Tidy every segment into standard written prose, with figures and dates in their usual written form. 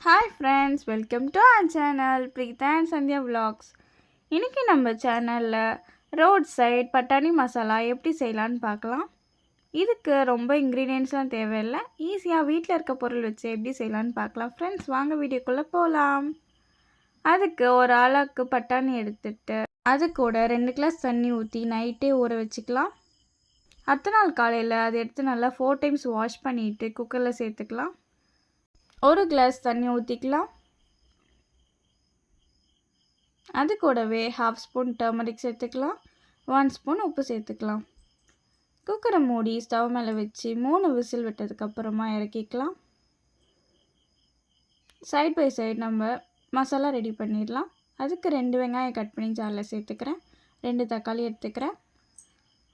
Hi friends, welcome to our channel Preetha and Sandhya vlogs. இன்றைக்கி நம்ம சேனலில் ரோட் சைட் பட்டாணி மசாலா எப்படி செய்யலான்னு பார்க்கலாம். இதுக்கு ரொம்ப இன்க்ரீடியன்ட்ஸ்லாம் தேவையில்லை, ஈஸியாக வீட்டில் இருக்க பொருள் வச்சு எப்படி செய்யலான்னு பார்க்கலாம். ஃப்ரெண்ட்ஸ், வாங்க வீடியோக்குள்ளே போகலாம். அதுக்கு ஒரு ஆளாக்கு பட்டாணி எடுத்துட்டு அது கூட 2 கிளாஸ் தண்ணி ஊற்றி நைட்டே ஊற வச்சுக்கலாம். அடுத்த நாள் காலையில் அதை எடுத்து நல்லா 4 டைம்ஸ் வாஷ் பண்ணிவிட்டு குக்கரில் சேர்த்துக்கலாம். 1 கிளாஸ் தண்ணி ஊற்றிக்கலாம். அது கூடவே 1/2 ஸ்பூன் டர்மரிக் சேர்த்துக்கலாம். 1 ஸ்பூன் உப்பு சேர்த்துக்கலாம். குக்கரை மூடி ஸ்டவ் மேலே வச்சு 3 விசில் விட்டதுக்கப்புறமா இறக்கிக்கலாம். சைட் பை சைடு நம்ம மசாலா ரெடி பண்ணிடலாம். அதுக்கு 2 வெங்காயம் கட் பண்ணி ஜாரில் சேர்த்துக்கிறேன். 2 தக்காளி எடுத்துக்கிறேன்.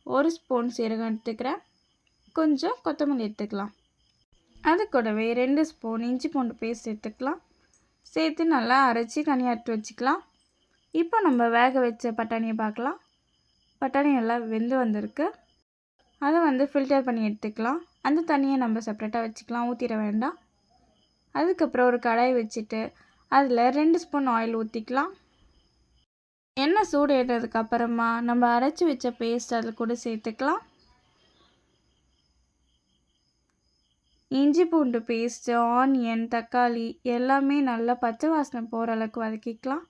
1 ஸ்பூன் சீரகம் எடுத்துக்கிறேன். கொஞ்சம் கொத்தமல்லி எடுத்துக்கலாம். அது கூடவே 2 ஸ்பூன் இஞ்சி பூண்டு பேஸ்ட் சேர்த்துக்கலாம். சேர்த்து நல்லா அரைச்சி தனியாக எடுத்து வச்சுக்கலாம். இப்போ நம்ம வேக வச்ச பட்டாணியை பார்க்கலாம். பட்டாணி நல்லா வெந்து வந்திருக்கு. அதை ஃபில்டர் பண்ணி எடுத்துக்கலாம். அந்த தண்ணியை நம்ம செப்பரேட்டாக வச்சுக்கலாம், ஊற்றிட வேண்டாம். அதுக்கப்புறம் ஒரு கடாய் வச்சுட்டு அதில் 2 ஸ்பூன் ஆயில் ஊற்றிக்கலாம். எண்ணெய் சூடு ஏற்றதுக்கப்புறமா நம்ம அரைச்சி வச்ச பேஸ்ட் அதில் கூட சேர்த்துக்கலாம். இஞ்சி பூண்டு பேஸ்ட்டு, ஆனியன், தக்காளி எல்லாமே நல்லா பச்சை வாசனை போகிற அளவுக்கு வதக்கிக்கலாம்.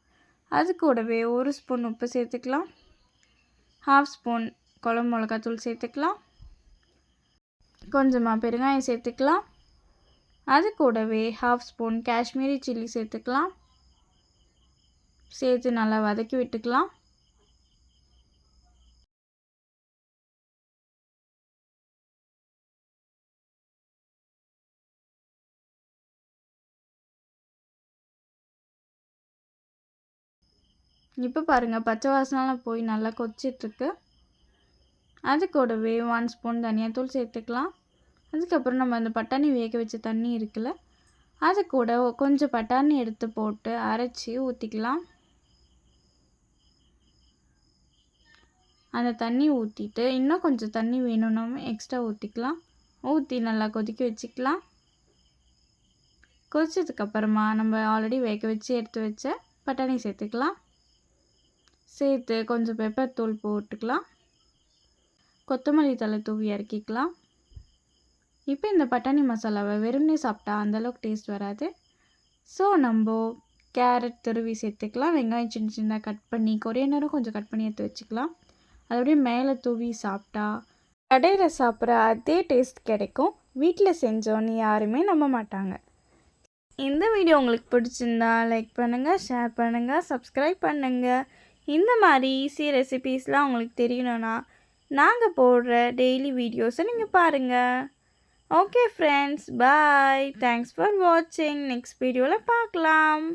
அது கூடவே 1 ஸ்பூன் உப்பு சேர்த்துக்கலாம். 1/2 ஸ்பூன் குழம்பு மிளகாத்தூள் சேர்த்துக்கலாம். கொஞ்சமாக பெருங்காயம் சேர்த்துக்கலாம். அது கூடவே 1/2 ஸ்பூன் காஷ்மீரி சில்லி சேர்த்துக்கலாம். சேர்த்து நல்லா வதக்கி விட்டுக்கலாம். இப்போ பாருங்கள், பச்சை வாசனைலாம் போய் நல்லா கொதிச்சிட்ருக்கு. அது கூடவே 1 ஸ்பூன் தனியாத்தூள் சேர்த்துக்கலாம். அதுக்கப்புறம் நம்ம அந்த பட்டாணி வேக வச்ச தண்ணி இருக்குல்ல, அது கூட கொஞ்சம் பட்டாணி எடுத்து போட்டு அரைச்சி ஊற்றிக்கலாம். அந்த தண்ணி ஊற்றிட்டு இன்னும் கொஞ்சம் தண்ணி வேணும்னா எக்ஸ்ட்ரா ஊற்றிக்கலாம். ஊற்றி நல்லா கொதிக்க வச்சுக்கலாம். கொதிச்சதுக்கப்புறமா நம்ம ஆல்ரெடி வேக வச்சு எடுத்து வச்ச பட்டாணி சேர்த்துக்கலாம். சேர்த்து கொஞ்சம் பெப்பர் தூள் போட்டுக்கலாம். கொத்தமல்லி தழை தூவி இறக்கிக்கலாம். இப்போ இந்த பட்டாணி மசாலாவை வெறுமனே சாப்பிட்டா அந்தளவுக்கு டேஸ்ட் வராது. ஸோ நம்ம கேரட் துருவி சேர்த்துக்கலாம். வெங்காயம் சின்ன சின்னதாக கட் பண்ணி, கொரியாண்டரும் கொஞ்சம் கட் பண்ணி எடுத்து வச்சுக்கலாம். அது அப்படியே மேலே தூவி சாப்பிட்டா கடையில் சாப்பிட்ற அதே டேஸ்ட் கிடைக்கும். வீட்டில் செஞ்சோன்னு யாருமே நம்ப மாட்டாங்க. இந்த வீடியோ உங்களுக்கு பிடிச்சிருந்தா லைக் பண்ணுங்கள், ஷேர் பண்ணுங்கள், சப்ஸ்கிரைப் பண்ணுங்கள். இந்த மாதிரி ஈஸி ரெசிபீஸ்லாம் உங்களுக்கு தெரியணும்னா நாங்கள் போடுற டெய்லி வீடியோஸை நீங்கள் பாருங்கள். Okay friends, bye. Thanks for வாட்சிங். நெக்ஸ்ட் வீடியோவில் பார்க்கலாம்.